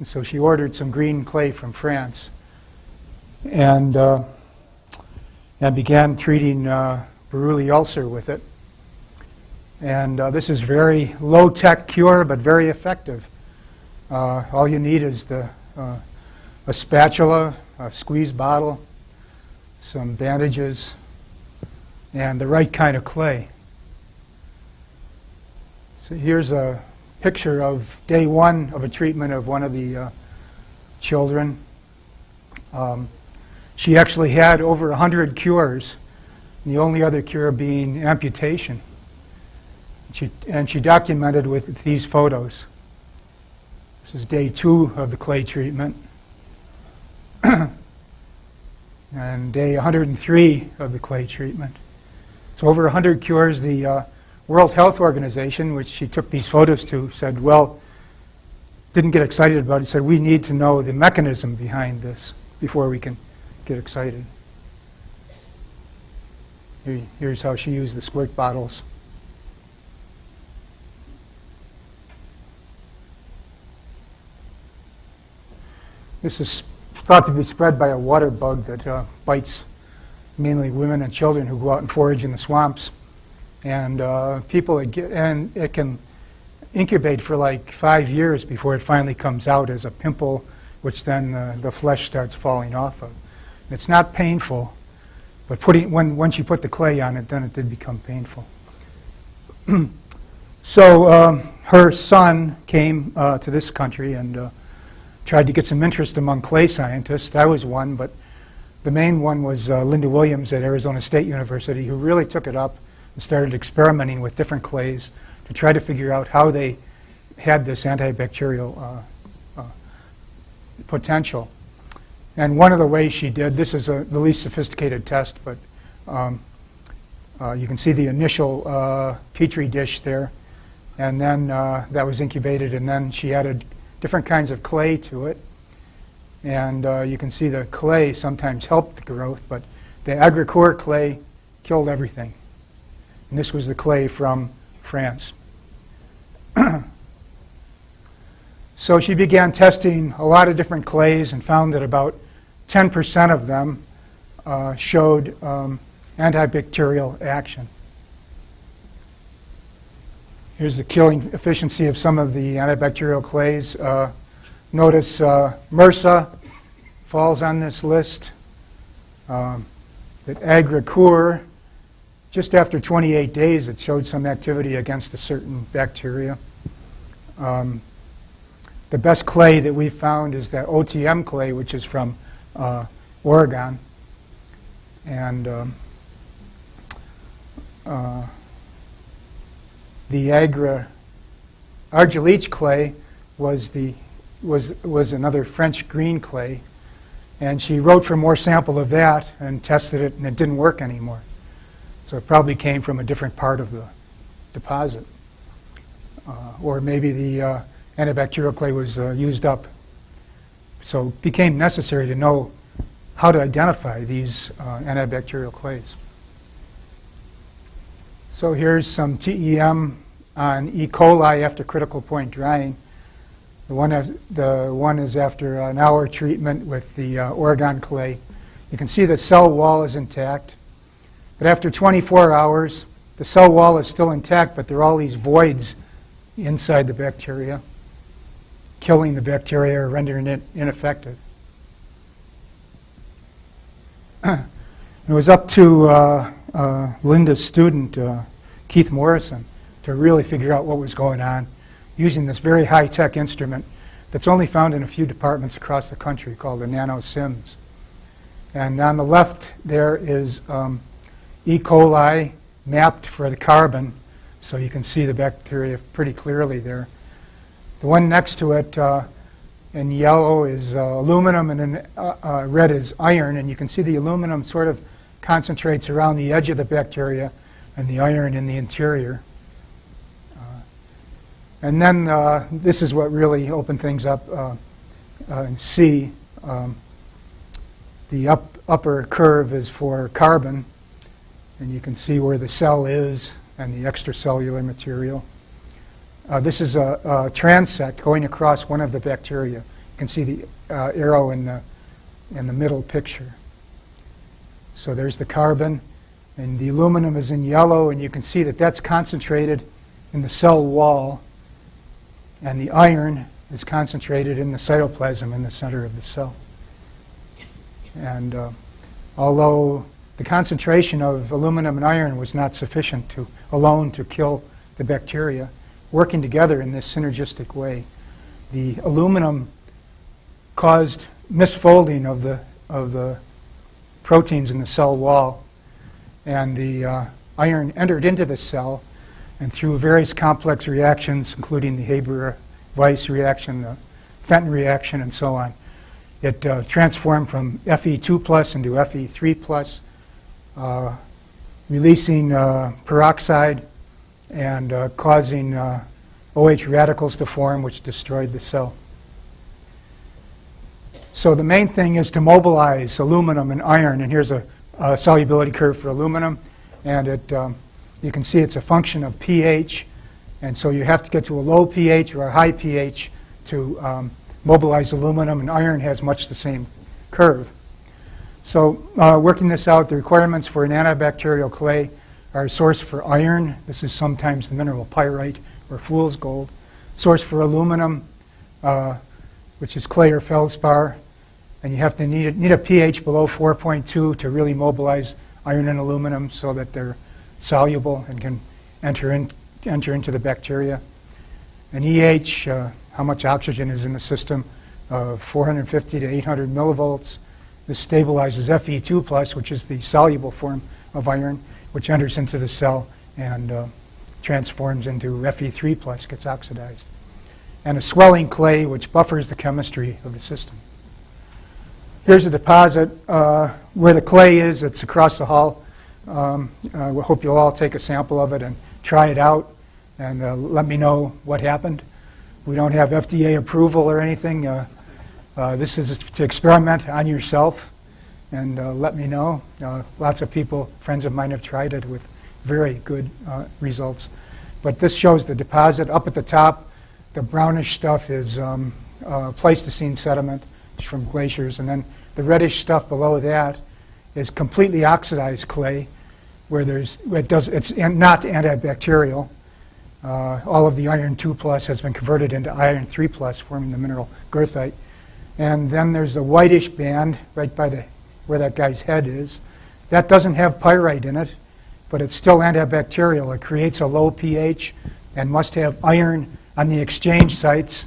And so she ordered some green clay from France and began treating Buruli ulcer with it. And this is very low-tech cure, but very effective. All you need is a spatula, a squeeze bottle, some bandages, and the right kind of clay. So here's a picture of day one of a treatment of one of the children. She actually had over 100 cures, the only other cure being amputation. And she documented with these photos. This is day 2 of the clay treatment. And day 103 of the clay treatment. So over 100 cures. The World Health Organization, which she took these photos to, said, well, didn't get excited about it, said we need to know the mechanism behind this before we can get excited. Here's how she used the squirt bottles. This is thought to be spread by a water bug that bites mainly women and children who go out and forage in the swamps. And it can incubate for like 5 years before it finally comes out as a pimple, which then the flesh starts falling off of. And it's not painful, but once you put the clay on it, then it did become painful. So her son came to this country and tried to get some interest among clay scientists. I was one, but the main one was Linda Williams at Arizona State University, who really took it up and started experimenting with different clays to try to figure out how they had this antibacterial potential. And one of the ways she did, this is the least sophisticated test, but you can see the initial Petri dish there, and then that was incubated, and then she added different kinds of clay to it. And you can see the clay sometimes helped the growth, but the Agricourt clay killed everything. And this was the clay from France. So she began testing a lot of different clays and found that about 10% of them showed antibacterial action. Here's the killing efficiency of some of the antibacterial clays. Notice MRSA falls on this list. That Agricourt, just after 28 days, it showed some activity against a certain bacteria. The best clay that we've found is that OTM clay, which is from Oregon. And the Argilliche clay was another French green clay, and she wrote for more sample of that and tested it, and it didn't work anymore. So it probably came from a different part of the deposit, or maybe the antibacterial clay was used up. So it became necessary to know how to identify these antibacterial clays. So here's some TEM on E. coli after critical point drying. The one is after an hour treatment with the Oregon clay. You can see the cell wall is intact. But after 24 hours, the cell wall is still intact, but there are all these voids inside the bacteria, killing the bacteria or rendering it ineffective. It was up to Linda's student, Keith Morrison, to really figure out what was going on using this very high-tech instrument that's only found in a few departments across the country called the NanoSims. And on the left there is E. coli mapped for the carbon, so you can see the bacteria pretty clearly there. The one next to it in yellow is aluminum, and in red is iron, and you can see the aluminum sort of concentrates around the edge of the bacteria and the iron in the interior. And then this is what really opened things up. C, the upper curve is for carbon, and you can see where the cell is and the extracellular material. This is a transect going across one of the bacteria. You can see the arrow in the middle picture. So there's the carbon, and the aluminum is in yellow, and you can see that that's concentrated in the cell wall, and the iron is concentrated in the cytoplasm in the center of the cell. And although the concentration of aluminum and iron was not sufficient alone to kill the bacteria, working together in this synergistic way, the aluminum caused misfolding of the proteins in the cell wall, and the iron entered into the cell, and through various complex reactions, including the Haber-Weiss reaction, the Fenton reaction, and so on, it transformed from Fe2+ into Fe3+, releasing peroxide and causing OH radicals to form, which destroyed the cell. So the main thing is to mobilize aluminum and iron, and here's a solubility curve for aluminum, and you can see it's a function of pH, and so you have to get to a low pH or a high pH to mobilize aluminum, and iron has much the same curve. So working this out, the requirements for an antibacterial clay are a source for iron. This is sometimes the mineral pyrite or fool's gold. Source for aluminum, which is clay or feldspar, and you have to need a pH below 4.2 to really mobilize iron and aluminum so that they're soluble and can enter into the bacteria. And EH, how much oxygen is in the system, 450 to 800 millivolts. This stabilizes Fe2+, which is the soluble form of iron, which enters into the cell and transforms into Fe3+, gets oxidized. And a swelling clay, which buffers the chemistry of the system. Here's a deposit where the clay is. It's across the hall. We hope you'll all take a sample of it and try it out and let me know what happened. We don't have FDA approval or anything. This is to experiment on yourself and let me know. Lots of people, friends of mine, have tried it with very good results. But this shows the deposit. Up at the top, the brownish stuff is Pleistocene sediment from glaciers, and then the reddish stuff below that is completely oxidized clay, where it's not antibacterial. All of the iron 2+ has been converted into iron 3+, forming the mineral goethite. And then there's a whitish band right by where that guy's head is. That doesn't have pyrite in it, but it's still antibacterial. It creates a low pH and must have iron on the exchange sites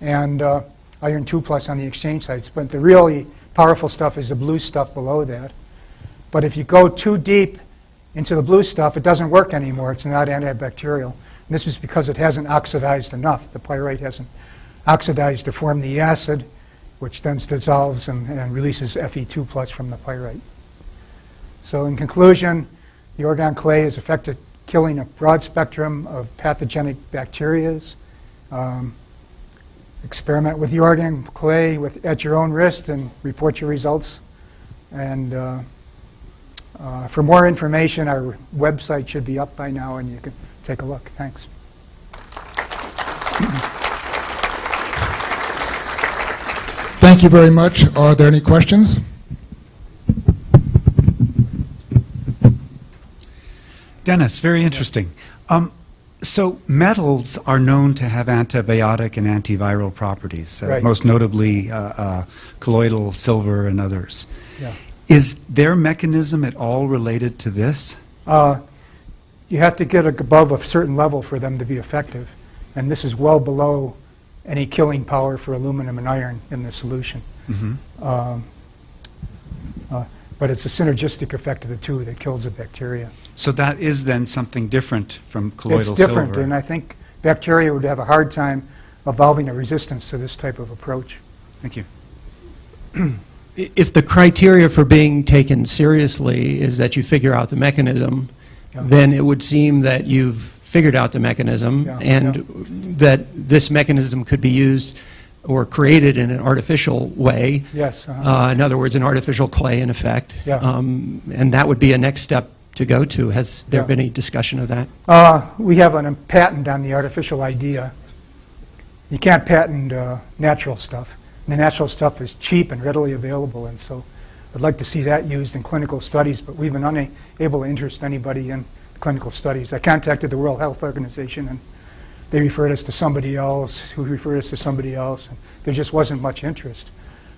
and iron 2+ on the exchange sites. But the really powerful stuff is the blue stuff below that. But if you go too deep into the blue stuff, it doesn't work anymore. It's not antibacterial. And this is because it hasn't oxidized enough. The pyrite hasn't oxidized to form the acid, which then dissolves and releases Fe2+ from the pyrite. So in conclusion, the organ clay is effective killing a broad spectrum of pathogenic bacteria. Experiment with the organ clay at your own risk and report your results. And for more information, our website should be up by now, and you can take a look. Thanks. Thank you very much. Are there any questions? Dennis, very interesting. So metals are known to have antibiotic and antiviral properties, Right. most notably colloidal silver and others. Yeah. Is their mechanism at all related to this? You have to get above a certain level for them to be effective, and this is well below any killing power for aluminum and iron in the solution. Mm-hmm. But it's a synergistic effect of the two that kills the bacteria. So that is then something different from colloidal It's different, silver. and I think bacteria would have a hard time evolving a resistance to this type of approach. Thank you. If the criteria for being taken seriously is that you figure out the mechanism, Yeah. then it would seem that you've figured out the mechanism Yeah, and that this mechanism could be used or created in an artificial way. Yes. In other words, an artificial clay, in effect. Yeah. And that would be a next step to go to. Has there Yeah. been any discussion of that? We have a patent on the artificial idea. You can't patent natural stuff. The natural stuff is cheap and readily available, and so I'd like to see that used in clinical studies, but we've been unable to interest anybody in clinical studies. I contacted the World Health Organization, and they referred us to somebody else, who referred us to somebody else, and there just wasn't much interest.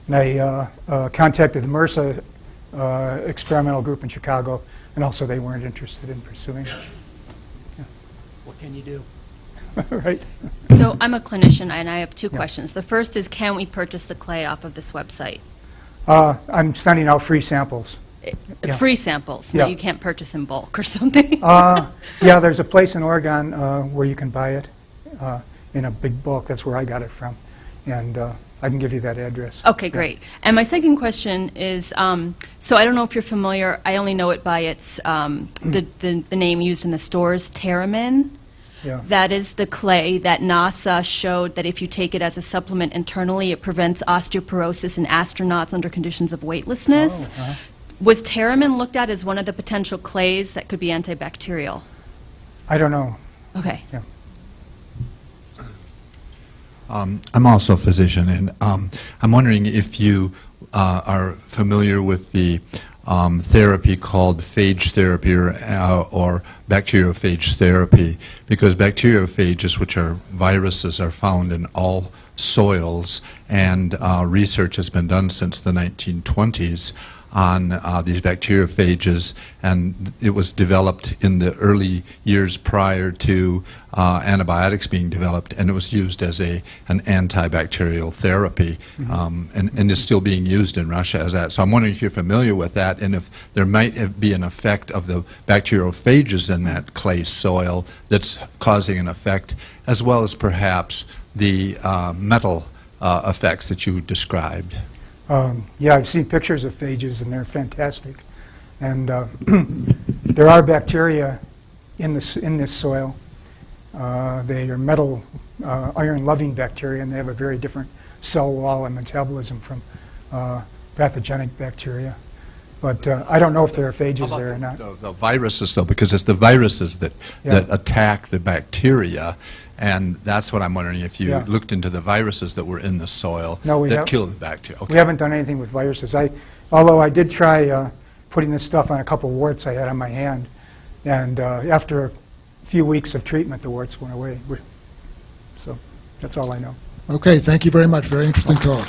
And I contacted the MRSA experimental group in Chicago, and also they weren't interested in pursuing it. What can you do? Right? So I'm a clinician, and I have two questions. The first is, can we purchase the clay off of this website? I'm sending out free samples. Yeah. Free samples. Yeah. No, you can't purchase in bulk or something. Yeah, there's a place in Oregon where you can buy it in a big bulk. That's where I got it from. And I can give you that address. Okay, great. And my second question is, so I don't know if you're familiar, I only know it by its, the name used in the stores, Terramin. Yeah. That is the clay that NASA showed that if you take it as a supplement internally, it prevents osteoporosis in astronauts under conditions of weightlessness. Oh, uh-huh. Was Terramin looked at as one of the potential clays that could be antibacterial? I don't know. Okay. Yeah. I'm also a physician, and I'm wondering if you are familiar with the therapy called phage therapy or bacteriophage therapy, because bacteriophages, which are viruses, are found in all soils, and research has been done since the 1920s on these bacteriophages, and it was developed in the early years prior to antibiotics being developed, and it was used as an antibacterial therapy, and is still being used in Russia as that. So I'm wondering if you're familiar with that, and if there might be an effect of the bacteriophages in that clay soil that's causing an effect, as well as perhaps the metal effects that you described. Yeah, I've seen pictures of phages, and they're fantastic. And there are bacteria in this soil. They are metal, iron-loving bacteria, and they have a very different cell wall and metabolism from pathogenic bacteria. But I don't know if there are phages there or not. The viruses, though, because it's the viruses that attack the bacteria. And that's what I'm wondering, if you looked into the viruses that were in the soil that killed the bacteria. Okay. We haven't done anything with viruses. Although I did try putting this stuff on a couple of warts I had on my hand, and after a few weeks of treatment, the warts went away. So that's all I know. Okay, thank you very much. Very interesting talk.